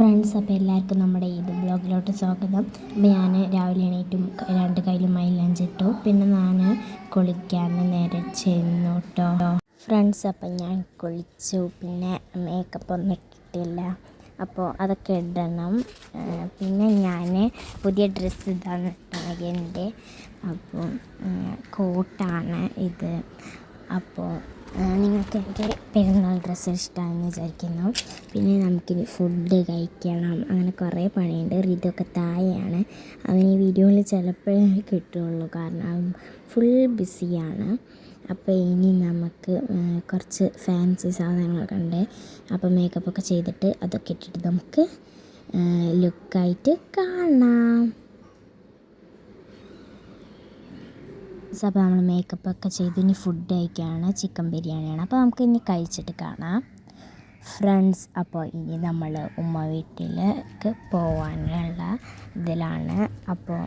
Friends, അപ്പോൾ എല്ലാവർക്കും നമ്മുടെ ഇത് ബ്ലോഗിലോട്ട് സ്വാഗതം. അപ്പോൾ ഞാൻ രാവിലെ എണീറ്റും 2 കയ്യിലും മൈലാഞ്ചിട്ടു. പിന്നെ ഞാൻ കുളിക്കാൻ നേരെ ചെന്നു കേട്ടോ ഫ്രണ്ട്സ്. അപ്പം ഞാൻ കുളിച്ചു, പിന്നെ മേക്കപ്പ് ഒന്നും ഇട്ടിട്ടില്ല, അപ്പോൾ അതൊക്കെ ഇടണം. പിന്നെ ഞാൻ പുതിയ ഡ്രസ്സ് ഇതാണ് ഇട്ടത് എൻ്റെ. അപ്പോൾ കോട്ടാണ് ഇത്. അപ്പോൾ നിങ്ങൾക്ക് എൻ്റെ പെരുന്നാൾ ഡ്രസ്സ് ഇഷ്ടമാണെന്ന് വിചാരിക്കുന്നു. പിന്നെ നമുക്കിനി ഫുഡ് കഴിക്കണം, അങ്ങനെ കുറേ പണിയുണ്ട്. ഇതൊക്കെ താഴെയാണ്, അവൻ ഈ വീഡിയോയിൽ ചിലപ്പോഴേ കിട്ടുള്ളൂ, കാരണം ഫുൾ ബിസിയാണ്. അപ്പോൾ ഇനി നമുക്ക് കുറച്ച് ഫാൻസി സാധനങ്ങളൊക്കെ ഉണ്ട്. അപ്പോൾ മേക്കപ്പൊക്കെ ചെയ്തിട്ട് അതൊക്കെ ഇട്ടിട്ട് നമുക്ക് ലുക്കായിട്ട് കാണാം. അപ്പോൾ നമ്മൾ മേക്കപ്പൊക്കെ ചെയ്ത് ഇനി ഫുഡ് കഴിക്കുകയാണ്. ചിക്കൻ ബിരിയാണിയാണ്. അപ്പോൾ നമുക്ക് ഇനി കഴിച്ചിട്ട് കാണാം ഫ്രണ്ട്സ്. അപ്പോൾ ഇനി നമ്മൾ ഉമ്മ വീട്ടിലേക്ക് പോകാനുള്ള ഇതിലാണ്. അപ്പോൾ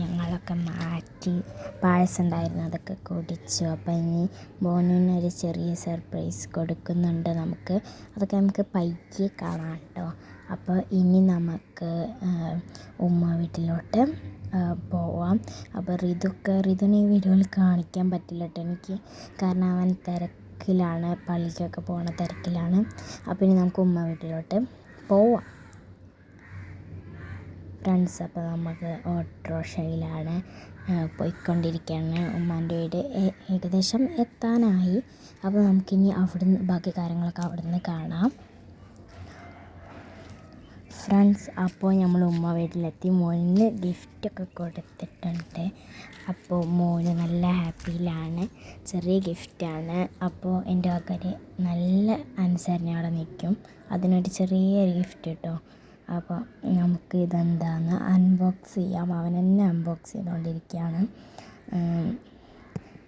ഞങ്ങളൊക്കെ മാറ്റി പായസം ഉണ്ടായിരുന്നു, അതൊക്കെ കുടിച്ചു. അപ്പോൾ ഇനി മോനൊരു ചെറിയ സർപ്രൈസ് കൊടുക്കുന്നുണ്ട് നമുക്ക്. അതൊക്കെ നമുക്ക് പയ്യെ കാണാം കേട്ടോ. അപ്പോൾ ഇനി നമുക്ക് ഉമ്മ വീട്ടിലോട്ട് പോവാം. അപ്പോൾ ഋതുവിനെ ഈ വീഡിയോയിൽ കാണിക്കാൻ പറ്റില്ല കേട്ടോ എനിക്ക്, കാരണം അവൻ തിരക്കിലാണ്, പള്ളിക്കൊക്കെ പോകണ തിരക്കിലാണ്. അപ്പോൾ ഇനി നമുക്ക് ഉമ്മ വീട്ടിലോട്ട് പോവാം ഫ്രണ്ട്സ്. അപ്പോൾ നമുക്ക് ഓട്ടോറിക്ഷയിലാണ് പോയിക്കൊണ്ടിരിക്കുകയാണ്. ഉമ്മാൻ്റെ വീട് ഏകദേശം എത്താനായി. അപ്പോൾ നമുക്കിനി അവിടുന്ന് ബാക്കി കാര്യങ്ങളൊക്കെ അവിടുന്ന് കാണാം ഫ്രണ്ട്സ്. അപ്പോൾ നമ്മൾ ഉമ്മ വീട്ടിലെത്തി. മോന് ഗിഫ്റ്റൊക്കെ കൊടുത്തിട്ടുണ്ട്. അപ്പോൾ മോന് നല്ല ഹാപ്പിയിലാണ്, ചെറിയ ഗിഫ്റ്റാണ്. അപ്പോൾ എൻ്റെ ആൾക്കാർ നല്ല അനുസരണയോടെ നിൽക്കും. അതിനൊരു ചെറിയൊരു ഗിഫ്റ്റ് കേട്ടോ. അപ്പോൾ നമുക്ക് ഇതെന്താണെന്ന് അൺബോക്സ് ചെയ്യാം. അവൻ തന്നെ അൺബോക്സ് ചെയ്തുകൊണ്ടിരിക്കുകയാണ്.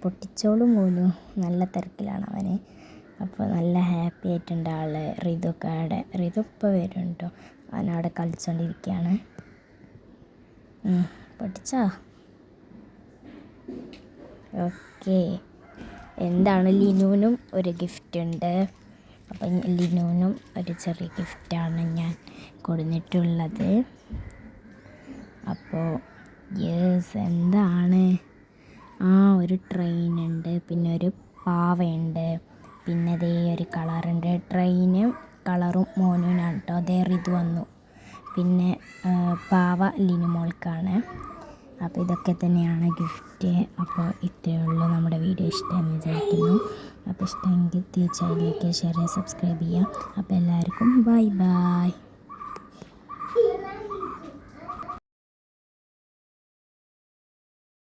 പൊട്ടിച്ചോളും പോലും, നല്ല തിരക്കിലാണ് അവന്. അപ്പോൾ നല്ല ഹാപ്പി ആയിട്ടുണ്ട് ആൾ. ഋതു ഇപ്പോൾ വരും കേട്ടോ. അവനവിടെ കളിച്ചുകൊണ്ടിരിക്കുകയാണ്. പൊട്ടിച്ചോ? ഓക്കെ. എന്താണ്, ലിനുവിനും ഒരു ഗിഫ്റ്റ് ഉണ്ട്. അപ്പം ലിനുവിനും ഒരു ചെറിയ ഗിഫ്റ്റാണ് ഞാൻ കൊടുത്തിട്ടുള്ളത്. അപ്പോൾ എന്താണ്, ഒരു ട്രെയിനുണ്ട്, പിന്നെ ഒരു പാവയുണ്ട്, പിന്നെ അതേ ഒരു കളറുണ്ട്. ട്രെയിനും കളറും മോനുവിനാണ് കേട്ടോ. അതേ ഋതു വന്നു. പിന്നെ പാവ ലിനുമോൾക്കാണ്. അപ്പോൾ ഇതൊക്കെ തന്നെയാണ് ഗിഫ്റ്റ്. അപ്പോൾ ഇത്രയേ ഉള്ളൂ. നമ്മുടെ വീഡിയോ ഇഷ്ടമെന്ന് വിചാരിക്കുന്നു. അപ്പോൾ ഇഷ്ടമെങ്കിൽ തീർച്ചയായും ലൈക്ക്, ഷെയർ, സബ്സ്ക്രൈബ് ചെയ്യാം. അപ്പോൾ എല്ലാവർക്കും ബൈ ബൈ.